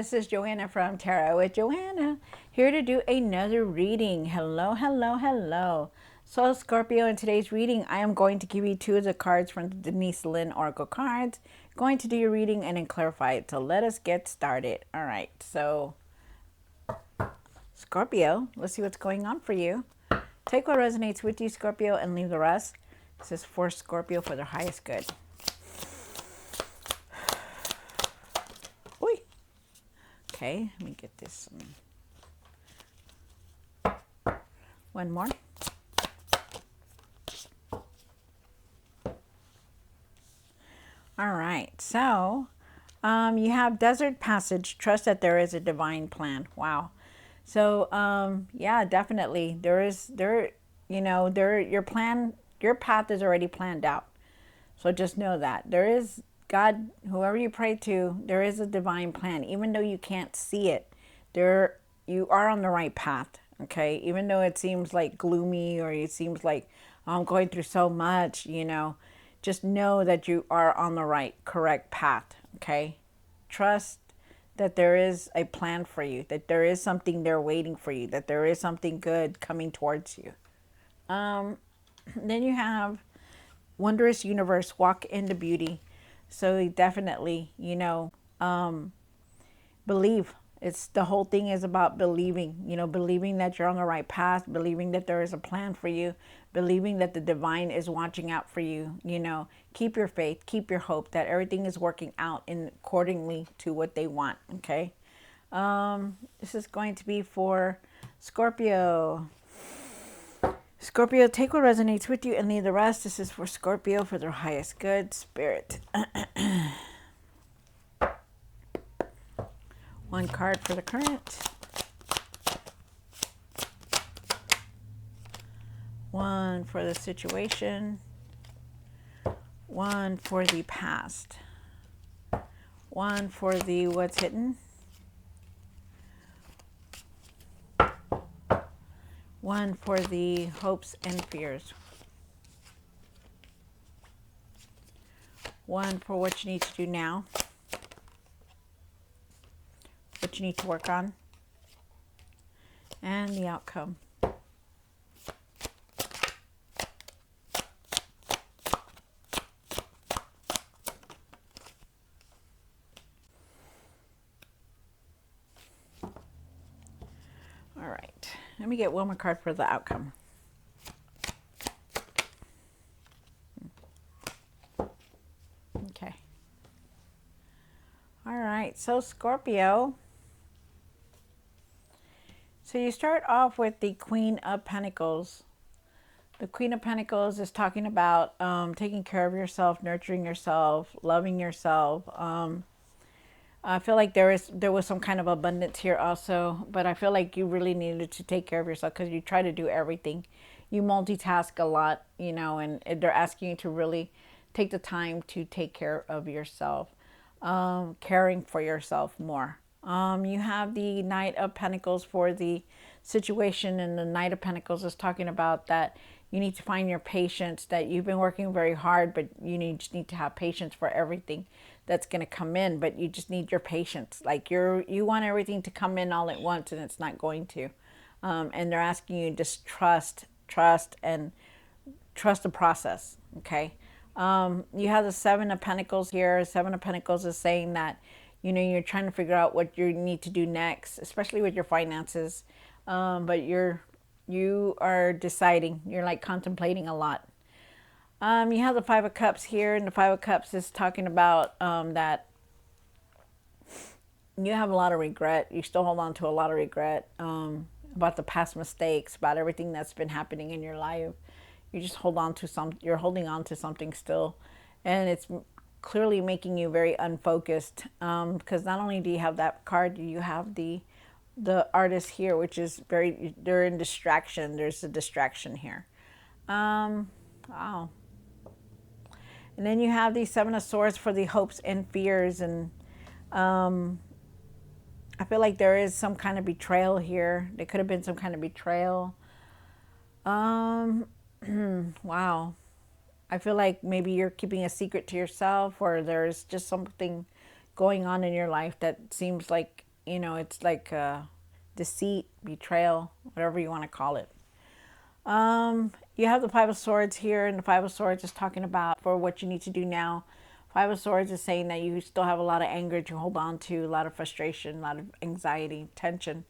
this is Joanna from Tarot with Joanna, here to do another reading. Hello, hello, hello. So Scorpio, in today's reading, I am going to give you two of the cards from the Denise Lynn Oracle cards. Going to do your reading and then clarify it. So let us get started. All right, so Scorpio, let's see what's going on for you. Take what resonates with you, Scorpio, and leave the rest. This is for Scorpio for their highest good. Oi. Okay, let me get this one more. All right, so you have Desert Passage. Trust that there is a divine plan. Wow. So yeah, definitely your plan, your path is already planned out. So just know that there is God, whoever you pray to, there is a divine plan. Even though you can't see it, you are on the right path. Okay, even though it seems like gloomy or it seems like I'm going through so much, just know that you are on the right, correct path. Okay, trust that there is a plan for you, that there is something there waiting for you, that there is something good coming towards you. Then you have Wondrous Universe, walk into beauty. So definitely, believe. It's the whole thing is about believing, believing that you're on the right path, believing that there is a plan for you, believing that the divine is watching out for you. Keep your faith, keep your hope that everything is working out in accordingly to what they want. Okay. This is going to be for Scorpio. Scorpio, take what resonates with you and leave the rest. This is for Scorpio for their highest good. Spirit. One card for the current. One for the situation. One for the past. One for the what's hidden. One for the hopes and fears. One for what you need to do now. What you need to work on. And the outcome. All right. Let me get one more card for the outcome. Okay. All right. So Scorpio. So you start off with the Queen of Pentacles. The Queen of Pentacles is talking about taking care of yourself, nurturing yourself, loving yourself. I feel like there was some kind of abundance here also, but I feel like you really needed to take care of yourself because you try to do everything. You multitask a lot, and they're asking you to really take the time to take care of yourself, caring for yourself more. You have the Knight of Pentacles for the situation, and the Knight of Pentacles is talking about that you need to find your patience, that you've been working very hard, but you just need to have patience for everything that's going to come in, but you just need your patience. Like you want everything to come in all at once, and it's not going to. And they're asking you to just trust and trust the process. Okay. You have the Seven of Pentacles here. Seven of Pentacles is saying that you're trying to figure out what you need to do next, especially with your finances. But you are deciding. You're like contemplating a lot. You have the Five of Cups here, and the Five of Cups is talking about that you have a lot of regret. You still hold on to a lot of regret about the past mistakes, about everything that's been happening in your life. You just you're holding on to something still, and it's clearly making you very unfocused, because not only do you have that card, you have the artist here, which is they're in distraction. There's a distraction here. Wow. And then you have the Seven of Swords for the hopes and fears, and I feel like there is some kind of betrayal here. There could have been some kind of betrayal. Wow. I feel like maybe you're keeping a secret to yourself, or there's just something going on in your life that seems like it's like deceit, betrayal, whatever you want to call it. You have the Five of Swords here, and the Five of Swords is talking about for what you need to do now. Five of Swords is saying that you still have a lot of anger to hold on to, a lot of frustration, a lot of anxiety, tension.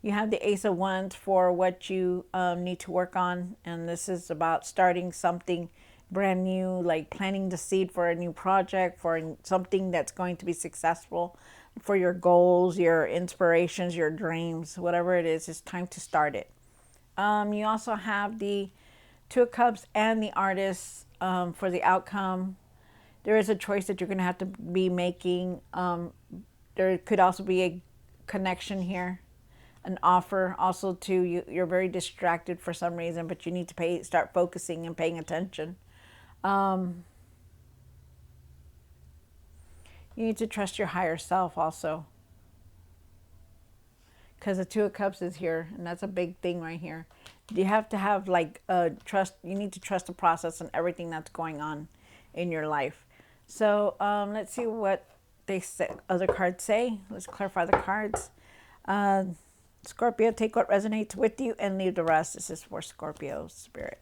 You have the Ace of Wands for what you need to work on, and this is about starting something brand new, like planting the seed for a new project, for something that's going to be successful, for your goals, your inspirations, your dreams, whatever it is, it's time to start it. You also have the Two of Cups and the Artist for the outcome. There is a choice that you're going to have to be making. There could also be a connection here, an offer also to you. You're very distracted for some reason, but you need to start focusing and paying attention. You need to trust your higher self also, because the Two of Cups is here, and that's a big thing right here. You have to have like trust. You need to trust the process and everything that's going on in your life. So let's see what they say, other cards say. Let's clarify the cards. Scorpio, take what resonates with you and leave the rest. This is for Scorpio spirit.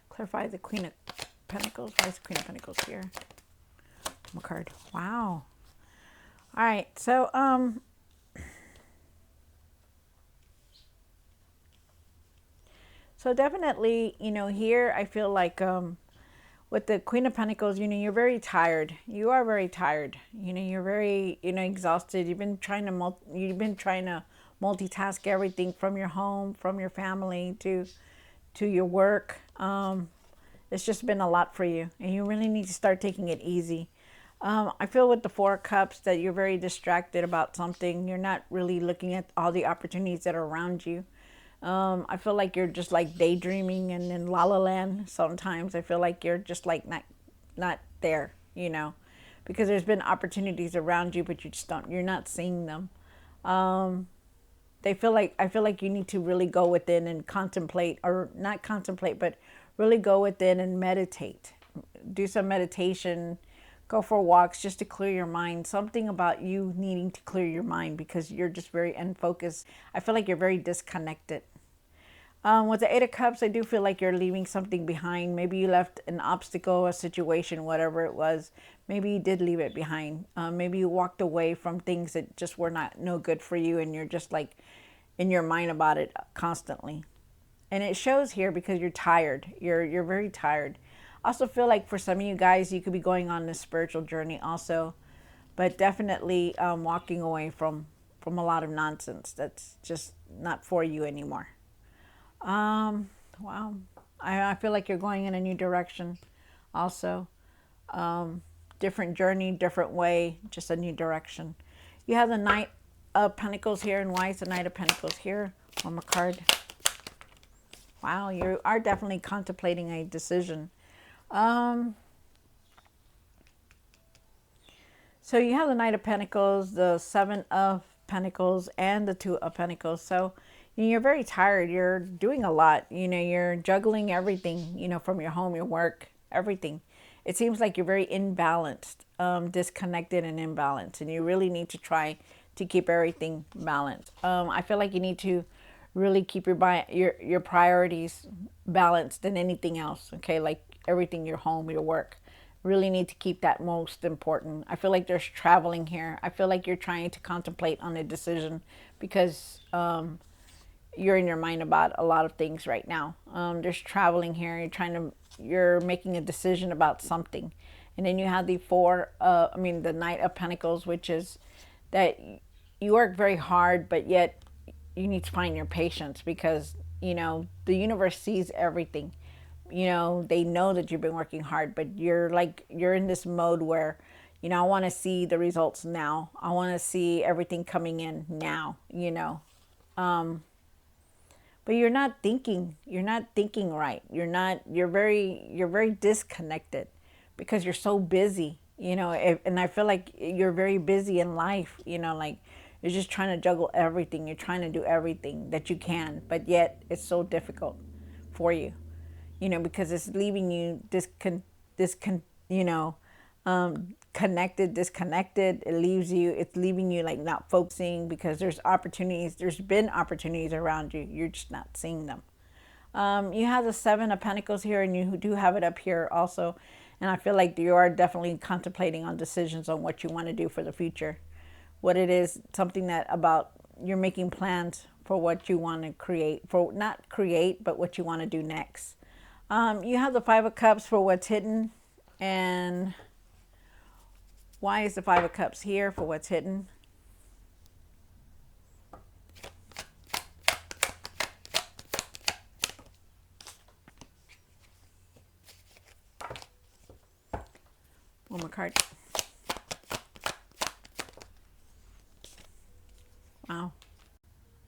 Clarify the Queen of Pentacles. Why is the Queen of Pentacles here? One card. Wow. All right. So definitely, here I feel like with the Queen of Pentacles, you're very tired. You are very tired. You're very, exhausted. You've been trying to multitask everything from your home, from your family to your work. It's just been a lot for you, and you really need to start taking it easy. I feel with the Four of Cups that you're very distracted about something. You're not really looking at all the opportunities that are around you. I feel like you're just like daydreaming and in la la land sometimes. I feel like you're just like not there, because there's been opportunities around you, but you're not seeing them. I feel like you need to really go within and contemplate, or not contemplate, but really go within and meditate. Do some meditation, go for walks just to clear your mind. Something about you needing to clear your mind because you're just very unfocused. I feel like you're very disconnected. With the Eight of Cups, I do feel like you're leaving something behind. Maybe you left an obstacle, a situation, whatever it was. Maybe you did leave it behind. Maybe you walked away from things that just were no good for you, and you're just like in your mind about it constantly. And it shows here because you're tired. You're very tired. I also feel like for some of you guys, you could be going on this spiritual journey also, but definitely walking away from a lot of nonsense that's just not for you anymore. Wow. I feel like you're going in a new direction also. Different journey, different way, just a new direction. You have the Knight of Pentacles here, and why is the Knight of Pentacles here? One more card. Wow, you are definitely contemplating a decision. So you have the Knight of Pentacles, the Seven of Pentacles, and the Two of Pentacles. So you're very tired. You're doing a lot. You're juggling everything, from your home, your work, everything. It seems like you're very imbalanced, disconnected and imbalanced. And you really need to try to keep everything balanced. I feel like you need to really keep your priorities balanced than anything else. Okay, like everything, your home, your work. Really need to keep that most important. I feel like there's traveling here. I feel like you're trying to contemplate on a decision because you're in your mind about a lot of things right now. There's traveling here. You're making a decision about something. And then you have the the Knight of Pentacles, which is that you work very hard, but yet you need to find your patience because, the universe sees everything. They know that you've been working hard, but you're in this mode where, I want to see the results now. I want to see everything coming in now, but you're not thinking right. You're very disconnected because you're so busy, and I feel like you're very busy in life, like you're just trying to juggle everything. You're trying to do everything that you can, but yet it's so difficult for you, because it's leaving you you know, connected, disconnected. It's leaving you like not focusing because there's been opportunities around you. You're just not seeing them. You have the Seven of Pentacles here, and you do have it up here also. And I feel like you are definitely contemplating on decisions on what you want to do for the future. What it is, something that about you're making plans for what you want to create, for not create, but what you want to do next. You have the Five of Cups for what's hidden. And why is the Five of Cups here for what's hidden? One more card. Wow.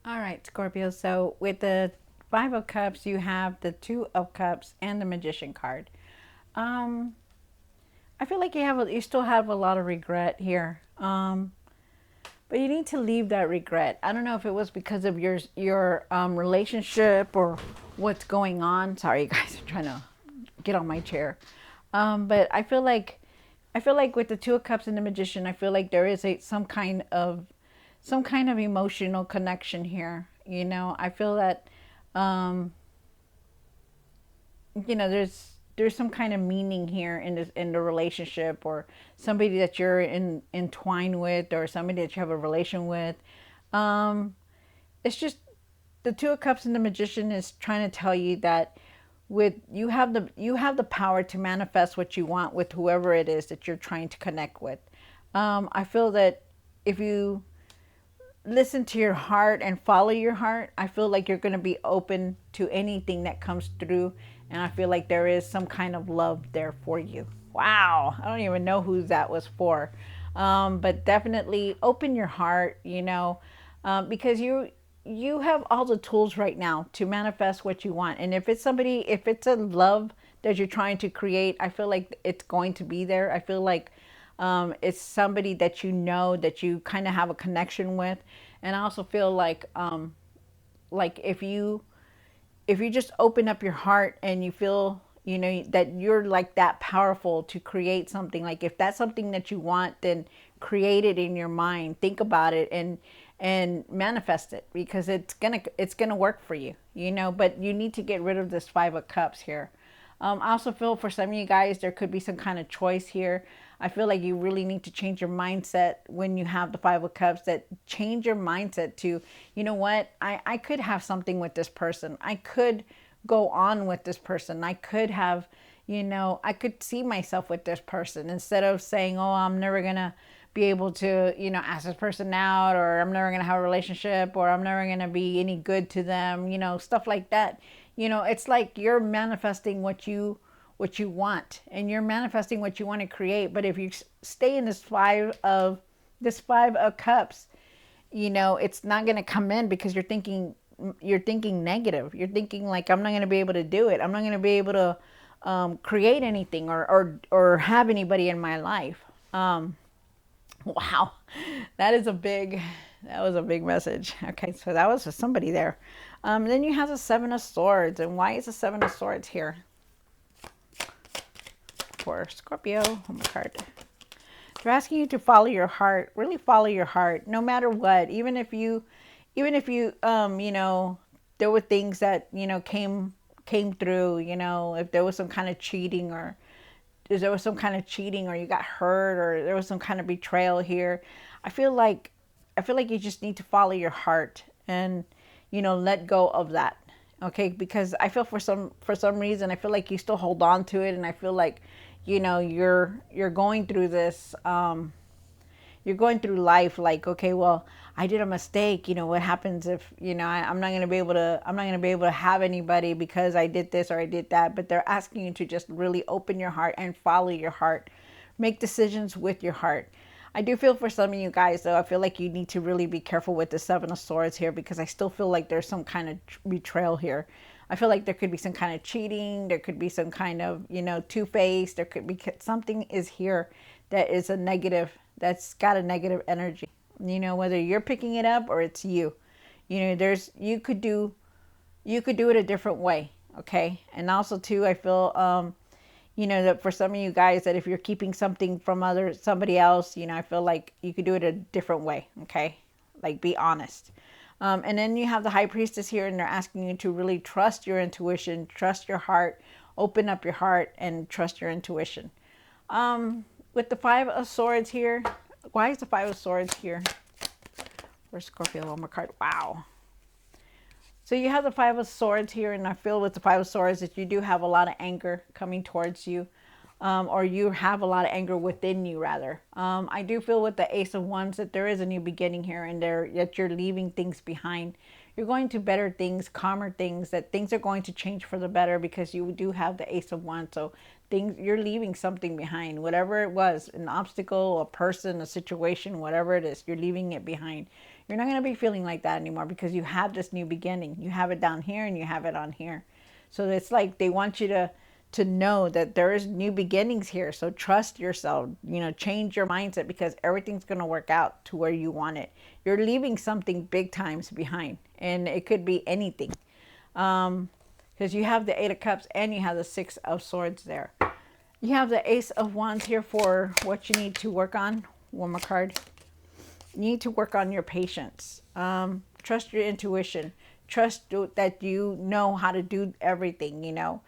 All right, Scorpio. So with the Five of Cups, you have the Two of Cups and the Magician card. I feel like you still have a lot of regret here. But you need to leave that regret. I don't know if it was because of your relationship or what's going on. Sorry, you guys, I'm trying to get on my chair. But I feel like with the Two of Cups and the Magician, I feel like there is some kind of emotional connection here. You know, I feel that you know, there's some kind of meaning here in the relationship, or somebody that you're entwined with, or somebody that you have a relation with. It's just the Two of Cups and the Magician is trying to tell you that with you have the power to manifest what you want with whoever it is that you're trying to connect with. I feel that if you listen to your heart and follow your heart, I feel like you're going to be open to anything that comes through. And I feel like there is some kind of love there for you. Wow. I don't even know who that was for. But definitely open your heart, you know, because you have all the tools right now to manifest what you want. And if it's a love that you're trying to create, I feel like it's going to be there. I feel like it's somebody that you know, that you kind of have a connection with. And I also feel like if you just open up your heart and you feel, you know, that you're like that powerful to create something, like if that's something that you want, then create it in your mind, think about it, and manifest it, because it's gonna work for you, you know. But you need to get rid of this Five of Cups here. I also feel for some of you guys, there could be some kind of choice here. I feel like you really need to change your mindset when you have the Five of Cups. That change your mindset to, you know what, I could have something with this person. I could go on with this person. I could have, you know, I could see myself with this person, instead of saying, oh, I'm never going to be able to, you know, ask this person out, or I'm never going to have a relationship, or I'm never going to be any good to them, you know, stuff like that. You know, it's like you're manifesting what you want, and you're manifesting what you want to create. But if you stay in this five of cups, you know, it's not going to come in, because you're thinking negative. You're thinking like, I'm not going to be able to do it. I'm not going to be able to create anything, or have anybody in my life. Wow, that was a big message. Okay, so that was for somebody there. Then you have the Seven of Swords. And why is the Seven of Swords here for Scorpio? One more card. They're asking you to follow your heart. Really follow your heart, no matter what. Even if you, you know, there were things that, you know, came through. You know, if there was some kind of cheating, or you got hurt, or there was some kind of betrayal here. I feel like you just need to follow your heart, and, you know, let go of that. Okay, because I feel for some reason, I feel like you still hold on to it. And I feel like, you know, you're going through this, you're going through life like, okay, well, I did a mistake. You know, what happens if, you know, I'm not going to be able to have anybody because I did this or I did that. But they're asking you to just really open your heart and follow your heart. Make decisions with your heart. I do feel for some of you guys, though, I feel like you need to really be careful with the Seven of Swords here, because I still feel like there's some kind of betrayal here. I feel like there could be some kind of cheating. There could be some kind of, you know, two-faced. There could be something is here that is a negative, that's got a negative energy. You know, whether you're picking it up or it's you. You know, you could do it a different way. Okay. And also too, I feel, you know, that for some of you guys, that if you're keeping something from somebody else, you know, I feel like you could do it a different way. Okay. Like, be honest. And then you have the high priestess here, and they're asking you to really trust your intuition, trust your heart, open up your heart, and trust your intuition. With the Five of Swords here, why is the Five of Swords here? Where's Scorpio? One more card. Wow. So you have the Five of Swords here, and I feel with the Five of Swords that you do have a lot of anger coming towards you, or you have a lot of anger within you, rather. I do feel with the Ace of Wands that there is a new beginning here, and that you're leaving things behind. You're going to better things, calmer things, that things are going to change for the better because you do have the Ace of Wands. So things, you're leaving something behind, whatever it was, an obstacle, a person, a situation, whatever it is, you're leaving it behind. You're not going to be feeling like that anymore because you have this new beginning. You have it down here and you have it on here. So it's like they want you to know that there is new beginnings here. So trust yourself, you know, change your mindset because everything's going to work out to where you want it. You're leaving something big times behind, and it could be anything. Because you have the Eight of Cups and you have the Six of Swords there. You have the Ace of Wands here for what you need to work on. One more card. You need to work on your patience. Trust your intuition. Trust that you know how to do everything, you know.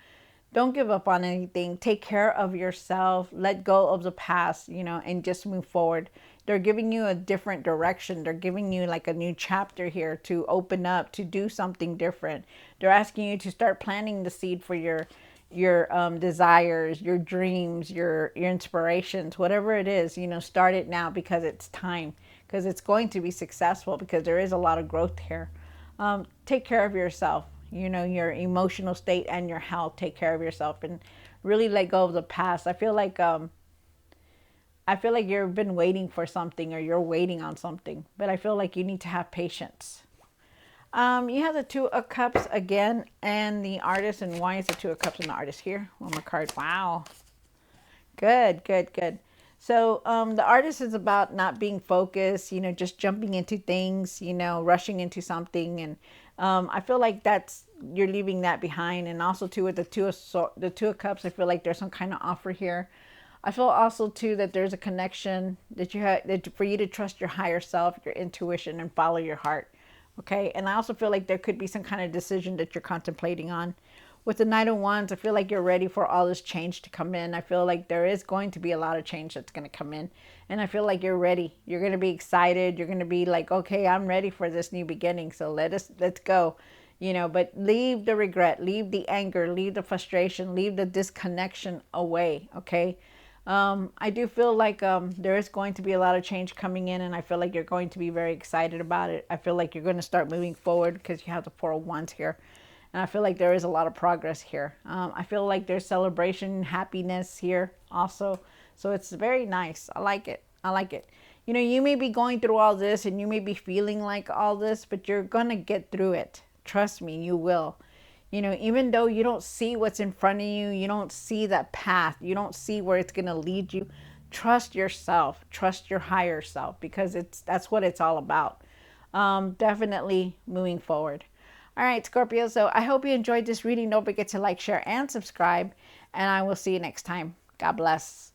Don't give up on anything. Take care of yourself. Let go of the past, you know, and just move forward. They're giving you a different direction. They're giving you like a new chapter here to open up, to do something different. They're asking you to start planting the seed for your desires, your dreams, your inspirations, whatever it is, you know, start it now because it's time, because it's going to be successful, because there is a lot of growth here. Take care of yourself, you know, your emotional state and your health. Take care of yourself and really let go of the past. I feel like you've been waiting for something, or you're waiting on something, but I feel like you need to have patience. You have the Two of Cups again and the Artist. And why is the Two of Cups and the Artist here? One more card. Wow. Good, good, good. So the Artist is about not being focused, you know, just jumping into things, you know, rushing into something. And I feel like you're leaving that behind. And also too with the Two of Cups, I feel like there's some kind of offer here. I feel also too that there's a connection that you have, that for you to trust your higher self, your intuition, and follow your heart. Okay. And I also feel like there could be some kind of decision that you're contemplating on. With the Knight of Wands, I feel like you're ready for all this change to come in. I feel like there is going to be a lot of change that's going to come in. And I feel like you're ready. You're going to be excited. You're going to be like, okay, I'm ready for this new beginning. So let's go, you know, but leave the regret, leave the anger, leave the frustration, leave the disconnection away. Okay. I do feel like there is going to be a lot of change coming in, and I feel like you're going to be very excited about it. I feel like you're going to start moving forward because you have the Four of Wands here. And I feel like there is a lot of progress here. I feel like there's celebration, happiness here also. So it's very nice. I like it. I like it. You know, you may be going through all this and you may be feeling like all this, but you're going to get through it. Trust me, you will. You know, even though you don't see what's in front of you, you don't see that path, you don't see where it's going to lead you, trust yourself, trust your higher self, because that's what it's all about. Definitely moving forward. All right, Scorpio, so I hope you enjoyed this reading. Don't forget to like, share, and subscribe, and I will see you next time. God bless.